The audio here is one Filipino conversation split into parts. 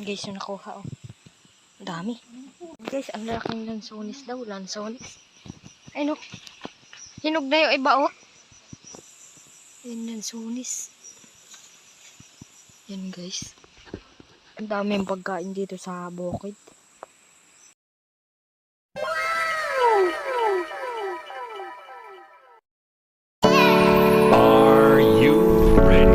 Yan guys yung nakuha oh. Dami. Guys, ang laking lansones daw. Lansones. Ay no. Hinog na yung iba oh. Yan lansones. Yan guys. Ang daming pagkain dito sa bukid. Are you ready?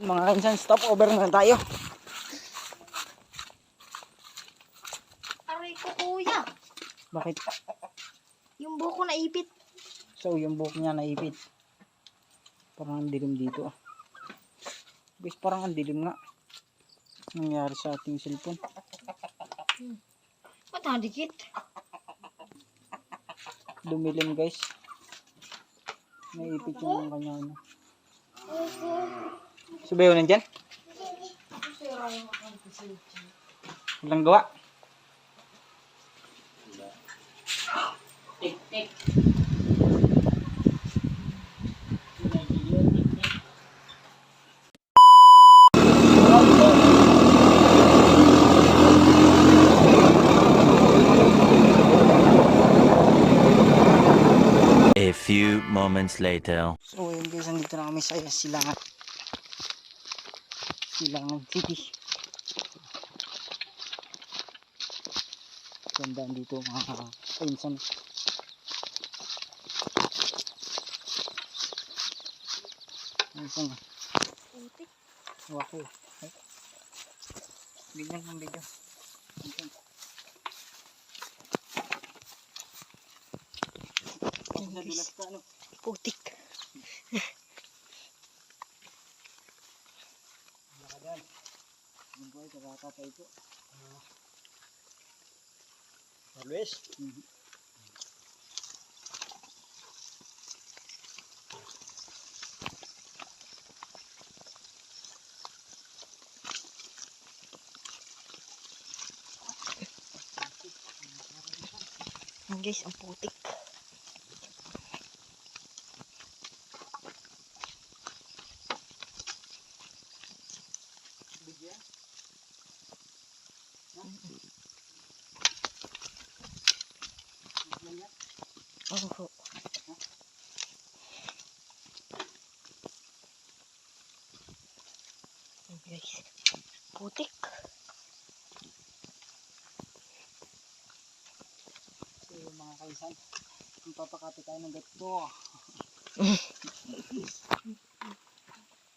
Mga kainsan, stop over na tayo. Aray ko kuya. Bakit? Yung buko na ipit. So yung buhok niya naipit. Parang ang dilim dito. Guys, parang ang dilim nga. Nangyari sa ating cellphone. Ba't nakadikit? Dumilim guys. Naipit yung kanya ano. Subayo nandyan? Walang gawa. Tik-tik. A few moments later. So yun guys, nandito na kami sa Silangan. Silangan City. Gandaan dito mga kainsan. Kainsan. Putik. Wako. Ganyan ang video. Nadulas ka ano? Putik. Nakadan. Yung boy, kakakata ito. Always? Ayan guys, ang putik. Oh, ayan guys, putik. So mga kaisan, papakati tayo ng gato.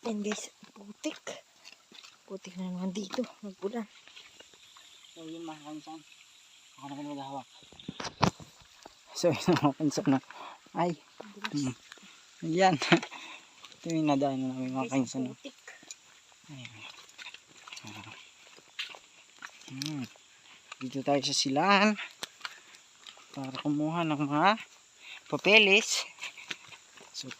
Ayan guys, putik. Putik na naman dito, nagbulan. So yun mga kaisan, ako na maghahawak. So yun mga kaisan na, ay, yan. Ito yung nadaan na namin mga Guys, kaisan. putik. Dito tayo sa silaan para kumuha ng mga papeles. So,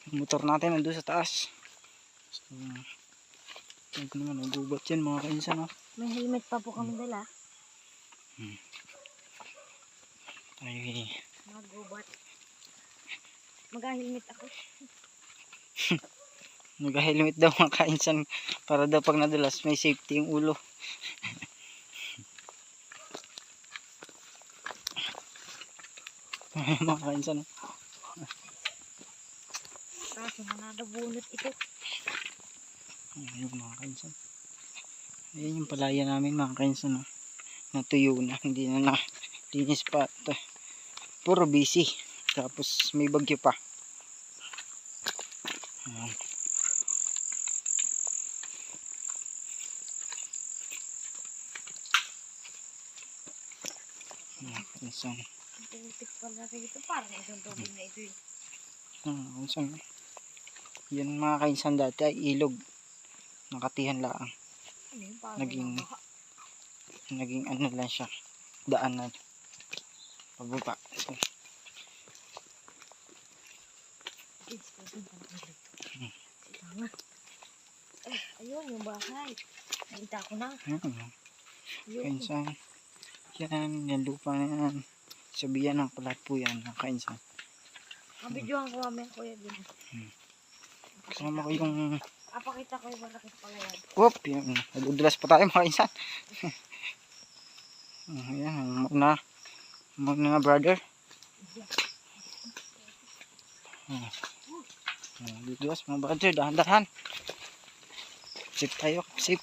yung motor natin nandun sa taas. So, ito naman, nagubat yan mga kainsan. No? May helmet pa po kami dala. Ay, Magubat. Mag-helmet ako. nag-helmet daw mga kainsan para daw pag nadulas may safety yung ulo. Ay, mga kainsan. Kaso nanadabunot ito. Ayun mga kainsan. Ayan yung palaya namin mga kainsan. No? Natuyo na. Hindi na linis pa. Puro busy. Tapos may bagyo pa. Ayan. Mga kainsan. Putik pala rito. Parang isang tubig na ito. Kainsan. Yan mga kainsan dati ay ilog. Nakatihan lang. Ano yun? Parang Naging ano lang siya. Daanan. Pababa. So, ayun, yung bahay. Nakita ko na. ayan. Ayun. Kainsan. Yan. Yan lupa na yan. Sabihan ng kulat po yan. Mga kainsan. Mabidyohan ko kami kuya din. Kasama ko yung Apakita ko yung malaki pala yan. whoop, yun. Nadudulas pa tayo mga kainsan. Ayan, muna na brother. Nadudulas mga brother, dahan-dahan. Safe tayo, safe.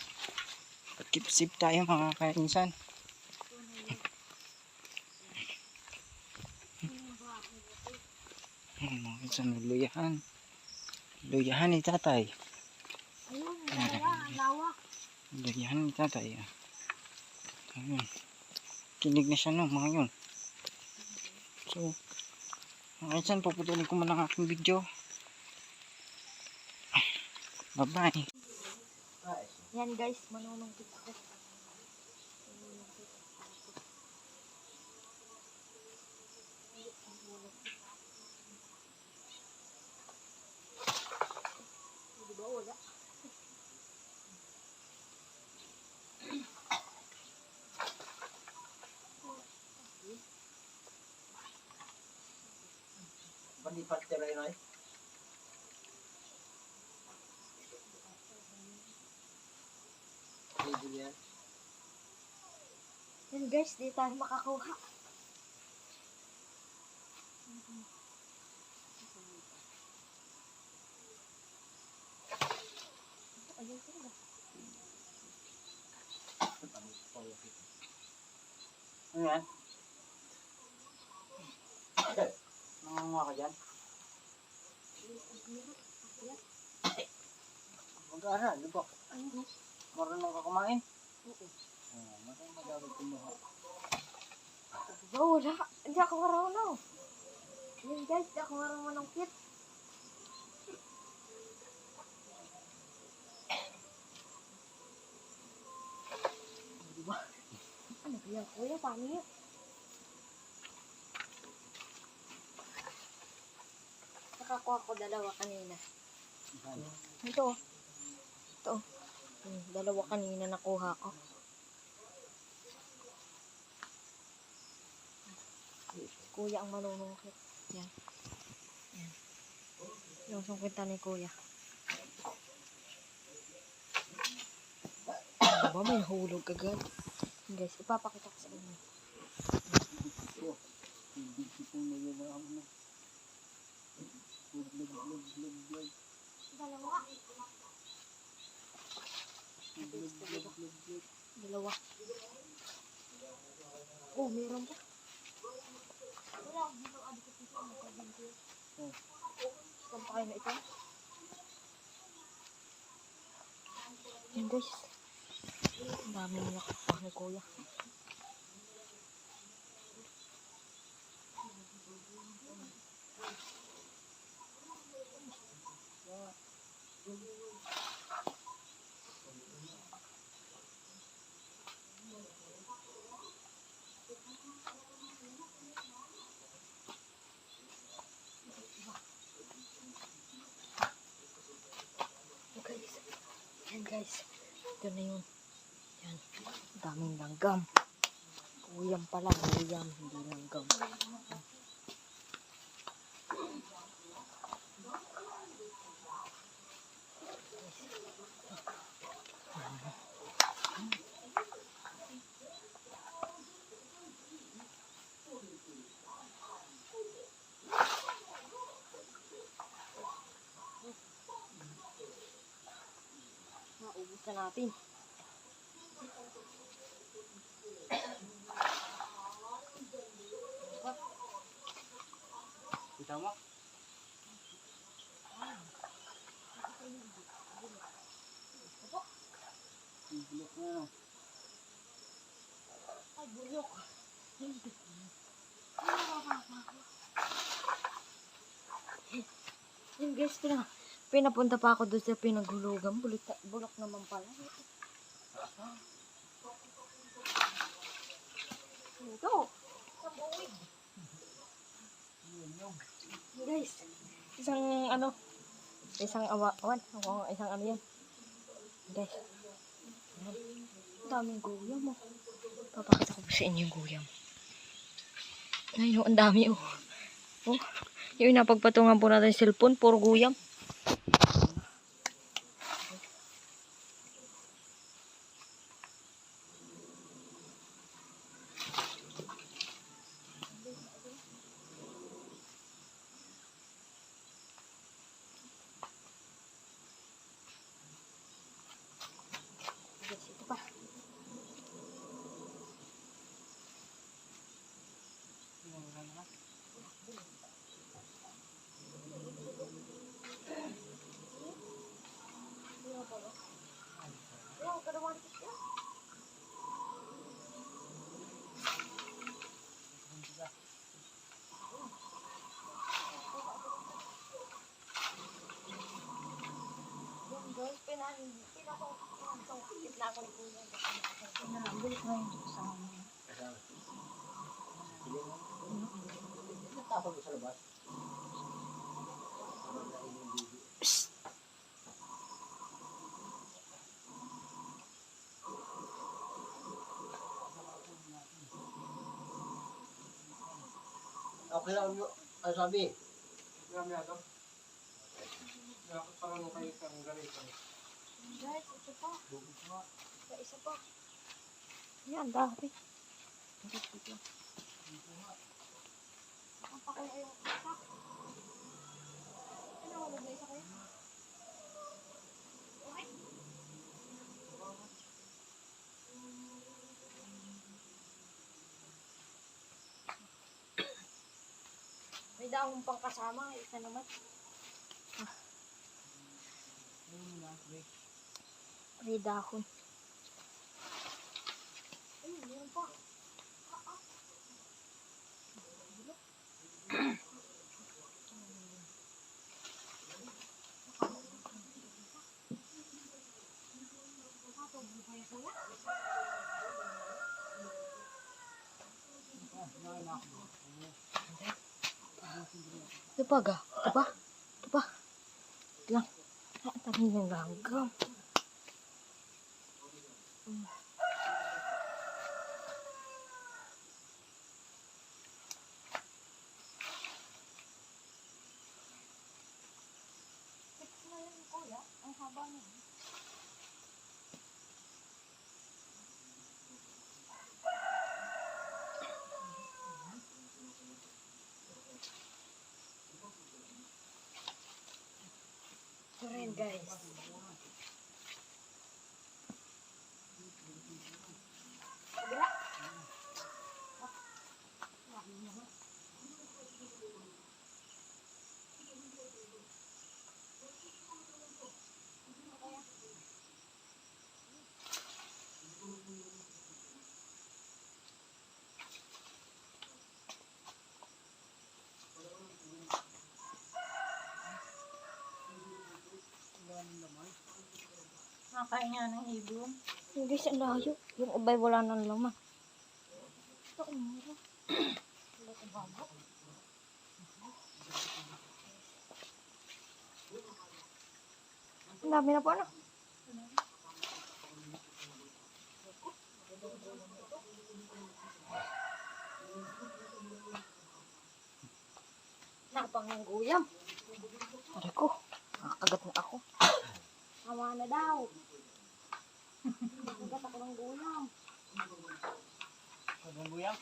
Keep safe tayo mga kainsan. Mga kainsan, luyahan. Luyahan ni tatay. Ayun, ang lawak. Luyahan ni tatay. Ayun. Kinig na siya no, mga yun. So, mga kainsan, puputulin ko muna ang aking video. Bye-bye. Yan guys, manunong kita. Diba wala? Palipat ka rin ay? Yan guys, di tayo makakuha. Ayun sila. Ano yan? Nanganguha ka dyan? Mag-aaral, di ba? Ano? Marunong ka kumain? Oo. Marunong madagag kumuha. Diba wala? Hindi ako marunong. Yan guys, di ako marunong manungkit. Diba? Ano kaya kuya? Paano yun? Nakakuha ko dalawa kanina. Ito. Ito. Dalawa kanina nakuha ko. Kuya ang manunungkit. Yan. Yan. Yung sungkitan ni Kuya. Ano ba? May hulog agad. Guys, ipapakita ko sa inyo. Hindi sipong nagagawa na. Dalawa. Dalawa. Oh, meron pa. Wala, dito adikit dito. Oh, saan pa kayo na ito? Yan guys. Ang dami nila kapag ni Kuya. Guys, yan guys. Ito na yun. Yan. Daming langgam. Guyam pala. Guyam. Hindi langgam. Naubos na natin. Kita mo? Bulok na. Ay, bulok. Yan guys, pinapunta pa ako doon sa pinaghulugan. Bulok naman pala. Ito. Guys, isang awan, isang ano yan. Guys, ang daming guyam mo. Papakita ko sa inyo yung guyam. Ayun, ang dami oh. Oh, yung napagpatungan po natin yung cellphone, puro guyam. Guys, ito pa. Guys, pinasungkit na ako ni Kuya. Pinambulit na yung sa amin. Tapos sa labas. Okay lang yun. Ano sabi? Marami ako. Parang kayo kang ganito. Guys, ito pa. Isa pa. Yan, dami. Dito. Ang pakay ay yung isa. Ano, wala na isa kayo? Okay. May dahon pang kasama. Isa naman. May dahon. Ayun, meron pa. Ito pa ga? Ito pa? Ito pa? Ito lang. Ang dami ng langgam. Ito rin guys. Nakain nga ng ibon. Hindi siya layo. Yung ubay wala nang laman. Ito ang mura. Wala ito bago. Ang dami na po ano. Napang ng guyam. Aray ko. Nakakagat na ako. Tama na daw. Nakagat ako ng guyam. Ang buyang.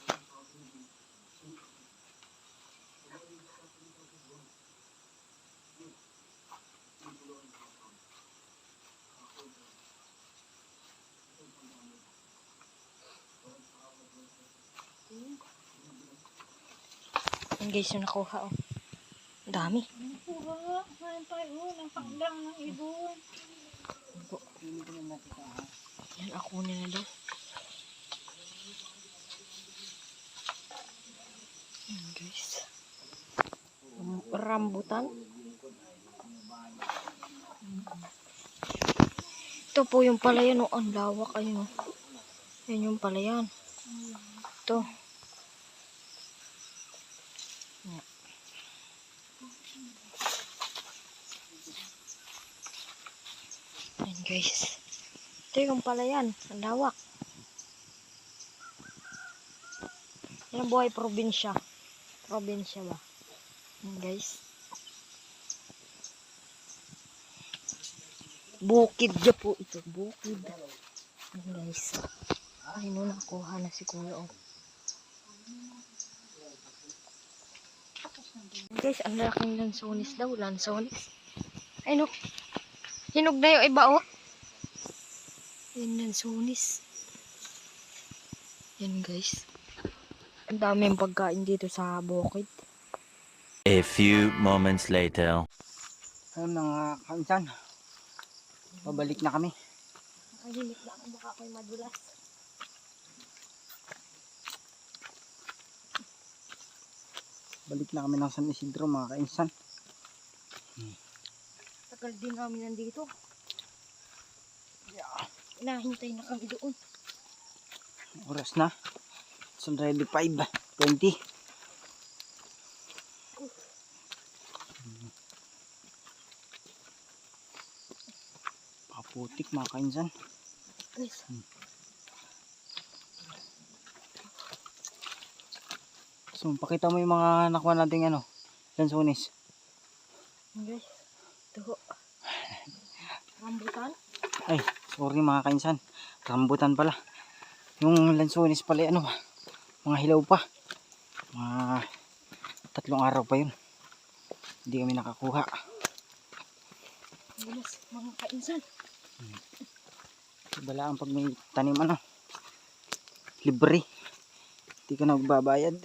Ang guys yung nakuha oh. Ang dami. Wala. Kain tayo ng pangdang ng ibon. Yan ako na daw. Yan guys. Rambutan. Ito po yung palayan oh. Ang lawak ayun oh. Yan yung palayan. Ito. Yan. Yan guys. Ito yung palayan. Ang lawak. Yan ang buhay probinsya. Probinsya ba? Yan guys. Bukid dyan po ito. Bukid. Yan guys. Ay no, nakuha na si Kuya oh. Guys, ang laking lansones daw. Lansones. Ay no. Hinog na yung iba oh. Yan lansones. Yan guys. Ang daming pagkain dito sa bukid. A few moments later. Ayun mga kainsan. Pabalik na kami. Nakahimik na ako, baka ako'y madulas. Balik na kami ng San Isidro mga kainsan. Tagal din namin nandito. Nahintay na kami doon. Oras na. It's already 5:20. Paputik mga kainsan. Guys, So pakita mo yung mga nakuha nating ano, lansones. guys. Ito. Rambutan. Ay, sorry mga kainsan. Rambutan pala. Yung lansones pala ano, mga hilaw pa. Mga 3 araw pa yun. Hindi kami nakakuha. Guys, mga kainsan. Balaan pag may tanim ano. Libre. Hindi ka na magbabayad.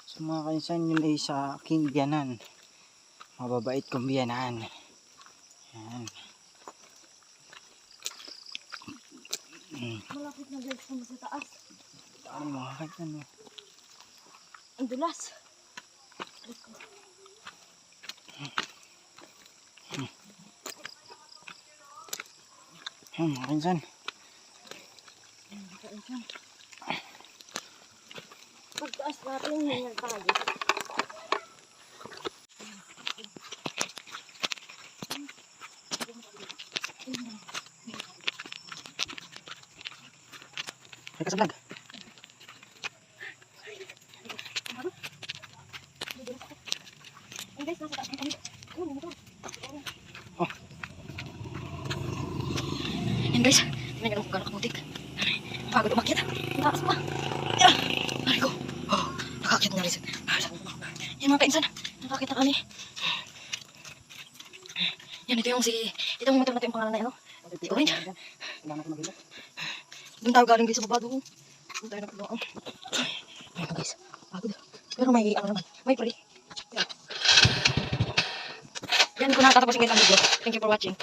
So mga kainsan, yun ay sa aking biyanan. Mababait kong biyanan. Yan. Malapit na guys kami sa taas. Ano mga kainsan. Ang dulas. Yan mga kainsan. Mga kainsan. Pagtaas natin, hingal tayo. Teka sa vlog. guys, nasa taas kami. Motor. Oh. Yan guys, tingnan nyo naman kung gano'ng kamutik. Pagod umakyat. Taas pa. Ay ko. Oh, nakakit na rin. Yan mga kainsan, nakakita kami. Yan, ito yung motor natin yung pangalan na ano. Orange. Doon tayo galing guys sa baba doon. Doon tayo nagpagawa. Ayan guys, pagod. Pero may ano naman, may free. Yan ko nakatapusin guys ang video. Thank you for watching.